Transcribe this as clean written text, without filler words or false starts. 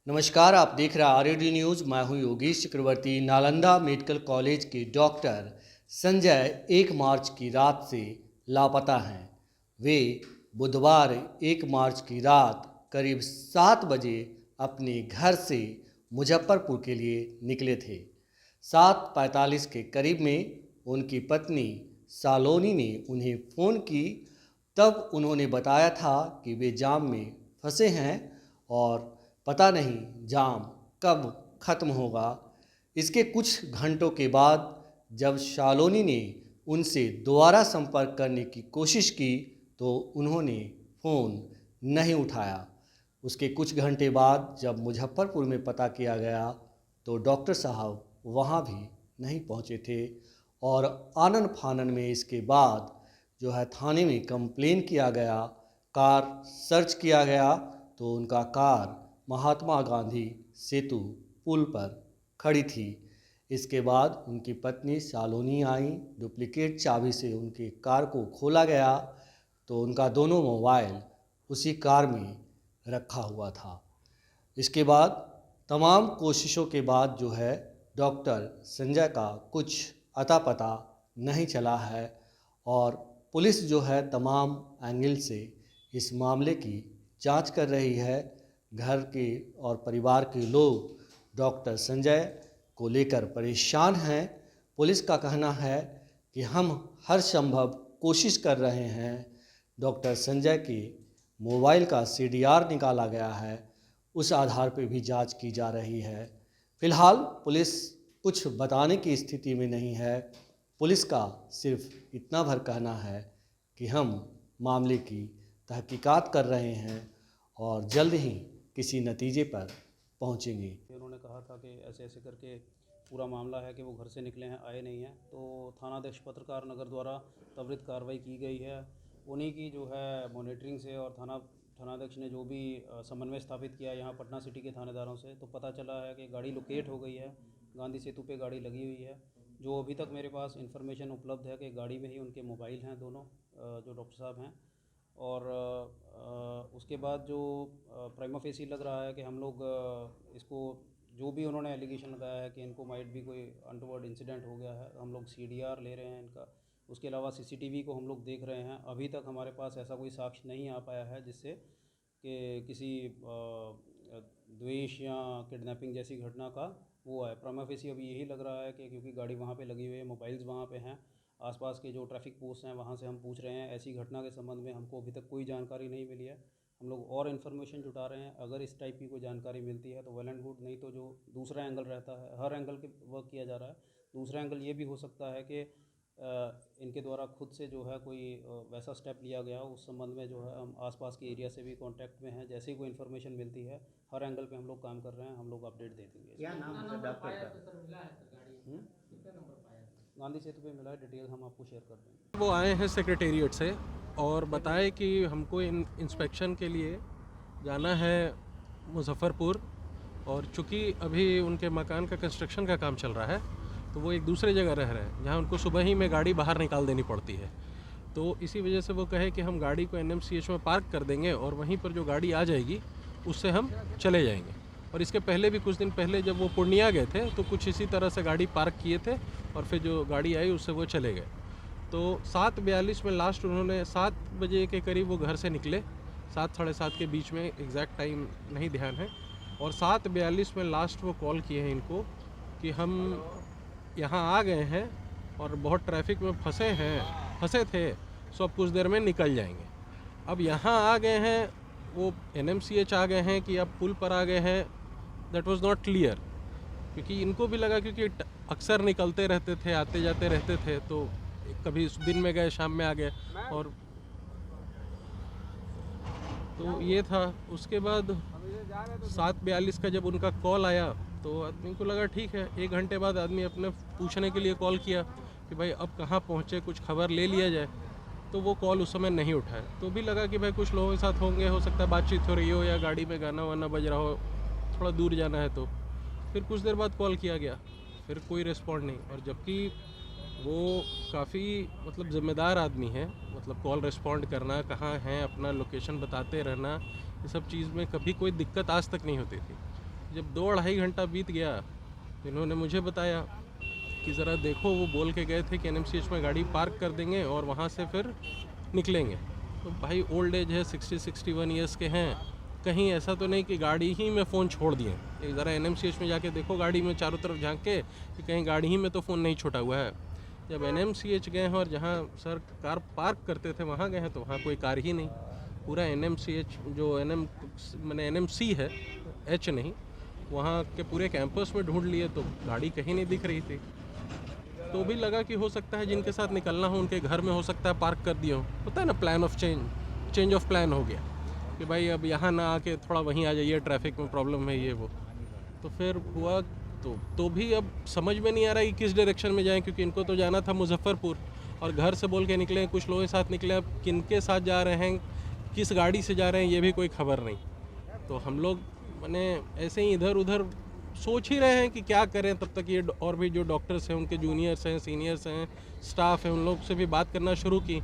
नमस्कार, आप देख रहे हैं आरएडी न्यूज़। मैं हूं योगेश चक्रवर्ती। नालंदा मेडिकल कॉलेज के डॉक्टर संजय 1 मार्च की रात से लापता हैं। वे बुधवार 1 मार्च की रात करीब 7 बजे अपने घर से मुजफ्फरपुर के लिए निकले थे। 7:45 के करीब में उनकी पत्नी शालोनी ने उन्हें फ़ोन की। तब उन्होंने बताया था कि वे जाम में फंसे हैं और पता नहीं जाम कब ख़त्म होगा। इसके कुछ घंटों के बाद जब शालोनी ने उनसे दोबारा संपर्क करने की कोशिश की तो उन्होंने फ़ोन नहीं उठाया। उसके कुछ घंटे बाद जब मुजफ्फरपुर में पता किया गया तो डॉक्टर साहब वहाँ भी नहीं पहुँचे थे और आनन फानन में इसके बाद जो है थाने में कंप्लेन किया गया, कार सर्च किया गया तो उनका कार महात्मा गांधी सेतु पुल पर खड़ी थी। इसके बाद उनकी पत्नी शालोनी आई, डुप्लीकेट चाबी से उनके कार को खोला गया तो उनका दोनों मोबाइल उसी कार में रखा हुआ था। इसके बाद तमाम कोशिशों के बाद जो है डॉक्टर संजय का कुछ अता पता नहीं चला है और पुलिस जो है तमाम एंगल से इस मामले की जांच कर रही है। घर के और परिवार के लोग डॉक्टर संजय को लेकर परेशान हैं। पुलिस का कहना है कि हम हर संभव कोशिश कर रहे हैं। डॉक्टर संजय के मोबाइल का सीडीआर निकाला गया है, उस आधार पर भी जांच की जा रही है। फिलहाल पुलिस कुछ बताने की स्थिति में नहीं है। पुलिस का सिर्फ इतना भर कहना है कि हम मामले की तहकीकात कर रहे हैं और जल्द ही किसी नतीजे पर पहुंचेंगे। उन्होंने कहा था कि ऐसे ऐसे करके पूरा मामला है कि वो घर से निकले हैं, आए नहीं हैं, तो थानाध्यक्ष पत्रकार नगर द्वारा त्वरित कार्रवाई की गई है। उन्हीं की जो है मॉनिटरिंग से और थानाध्यक्ष ने जो भी समन्वय स्थापित किया यहाँ पटना सिटी के थानेदारों से, तो पता चला है कि गाड़ी लोकेट हो गई है, गांधी सेतु पे गाड़ी लगी हुई है। जो अभी तक मेरे पास इन्फॉर्मेशन उपलब्ध है कि गाड़ी में ही उनके मोबाइल हैं दोनों, जो डॉक्टर साहब हैं। और उसके बाद जो प्राइमा फेसी लग रहा है कि हम लोग इसको जो भी उन्होंने एलिगेशन लगाया है कि इनको माइट भी कोई अनटोवर्ड इंसिडेंट हो गया है, हम लोग सीडीआर ले रहे हैं इनका। उसके अलावा सीसीटीवी को हम लोग देख रहे हैं। अभी तक हमारे पास ऐसा कोई साक्ष्य नहीं आ पाया है जिससे कि किसी द्वेष या किडनैपिंग जैसी घटना का वो है। प्राइमा फेसी अभी यही लग रहा है कि क्योंकि गाड़ी वहाँ पे लगी हुई है, मोबाइल्स वहाँ पे हैं, आसपास के जो ट्रैफिक पोस्ट हैं वहाँ से हम पूछ रहे हैं। ऐसी घटना के संबंध में हमको अभी तक कोई जानकारी नहीं मिली है। हम लोग और इन्फॉर्मेशन जुटा रहे हैं। अगर इस टाइप की कोई जानकारी मिलती है तो वेल एंड गुड, नहीं तो जो दूसरा एंगल रहता है, हर एंगल के वर्क किया जा रहा है। दूसरा एंगल ये भी हो सकता है कि इनके द्वारा खुद से जो है कोई वैसा स्टेप लिया गया हो। उस संबंध में जो है हम आसपास के एरिया से भी कांटेक्ट में हैं। जैसे ही कोई इन्फॉर्मेशन मिलती है, हर एंगल पे हम लोग काम कर रहे हैं, हम लोग अपडेट दे देंगे। क्या नाम है डॉक्टर का? गांधी सेतु पे मिला है, डिटेल हम आपको शेयर कर देंगे। वो आए हैं सेक्रेटेरिएट से और बताए कि हमको इंस्पेक्शन के लिए जाना है मुजफ्फरपुर, और चूँकि अभी उनके मकान का कंस्ट्रक्शन का काम चल रहा है तो वो एक दूसरे जगह रह रहे हैं जहाँ उनको सुबह ही में गाड़ी बाहर निकाल देनी पड़ती है। तो इसी वजह से वो कहे कि हम गाड़ी को एनएमसीएच में पार्क कर देंगे और वहीं पर जो गाड़ी आ जाएगी उससे हम चले जाएंगे। और इसके पहले भी कुछ दिन पहले जब वो पूर्णिया गए थे तो कुछ इसी तरह से गाड़ी पार्क किए थे और फिर जो गाड़ी आई उससे वो चले गए। तो 7:42 में लास्ट उन्होंने 7 बजे के करीब वो घर से निकले, 7 साढ़े 7 के बीच में, एग्जैक्ट टाइम नहीं ध्यान है। और 7:42 में लास्ट वो कॉल किए हैं इनको कि हम यहाँ आ गए हैं और बहुत ट्रैफिक में फंसे थे, सो अब कुछ देर में निकल जाएंगे। अब यहाँ आ गए हैं, वो एनएमसीएच आ गए हैं कि अब पुल पर आ गए हैं, दैट वाज नॉट क्लियर। क्योंकि इनको भी लगा, क्योंकि अक्सर निकलते रहते थे, आते जाते रहते थे, तो कभी दिन में गए, शाम में आ गए, और तो ये था। उसके बाद 7:42 का जब उनका कॉल आया तो आदमी को लगा ठीक है। 1 घंटे बाद आदमी अपने पूछने के लिए कॉल किया कि भाई अब कहाँ पहुँचे, कुछ खबर ले लिया जाए। तो वो कॉल उस समय नहीं उठाया, तो भी लगा कि भाई कुछ लोगों के साथ होंगे, हो सकता है बातचीत हो रही हो या गाड़ी में गाना वाना बज रहा हो, थोड़ा दूर जाना है। तो फिर कुछ देर बाद कॉल किया गया, फिर कोई रिस्पॉन्ड नहीं। और जबकि वो काफ़ी मतलब ज़िम्मेदार आदमी है, मतलब कॉल रिस्पॉन्ड करना, कहाँ हैं, अपना लोकेशन बताते रहना, ये सब चीज़ में कभी कोई दिक्कत आज तक नहीं होती थी। जब 2-2.5 घंटा बीत गया तो इन्होंने मुझे बताया कि ज़रा देखो, वो बोल के गए थे कि NMCH में गाड़ी पार्क कर देंगे और वहाँ से फिर निकलेंगे। तो भाई ओल्ड एज है, 60-61 ईयर्स के हैं, कहीं ऐसा तो नहीं कि गाड़ी ही में फ़ोन छोड़ दिए। एक ज़रा NMCH में जाके देखो गाड़ी में चारों तरफ झांक के कि कहीं गाड़ी ही में तो फ़ोन नहीं छूटा हुआ है। जब NMCH गए हैं और जहाँ सर कार पार्क करते थे वहाँ गए हैं तो वहाँ कोई कार ही नहीं। पूरा NMCH जो मैंने NMC है, H नहीं, वहाँ के पूरे कैंपस में ढूंढ लिए तो गाड़ी कहीं नहीं दिख रही थी। तो भी लगा कि हो सकता है जिनके साथ निकलना हो उनके घर में हो सकता है पार्क कर दिए हो। होता है ना, plan of change of plan हो गया कि भाई अब यहाँ ना आके थोड़ा वहीं आ जाइए, ट्रैफिक में प्रॉब्लम है ये वो। तो फिर हुआ तो भी अब समझ में नहीं आ रहा कि किस डायरेक्शन में जाएं, क्योंकि इनको तो जाना था मुजफ्फरपुर और घर से बोल के निकले, कुछ लोगों के साथ निकले। अब किनके साथ जा रहे हैं, किस गाड़ी से जा रहे हैं, ये भी कोई खबर नहीं। तो हम लोग मैंने ऐसे ही इधर उधर सोच ही रहे हैं कि क्या करें। तब तक ये और भी जो डॉक्टर्स हैं, उनके जूनियर्स हैं, सीनियर्स हैं, स्टाफ हैं, उन लोग से भी बात करना शुरू की।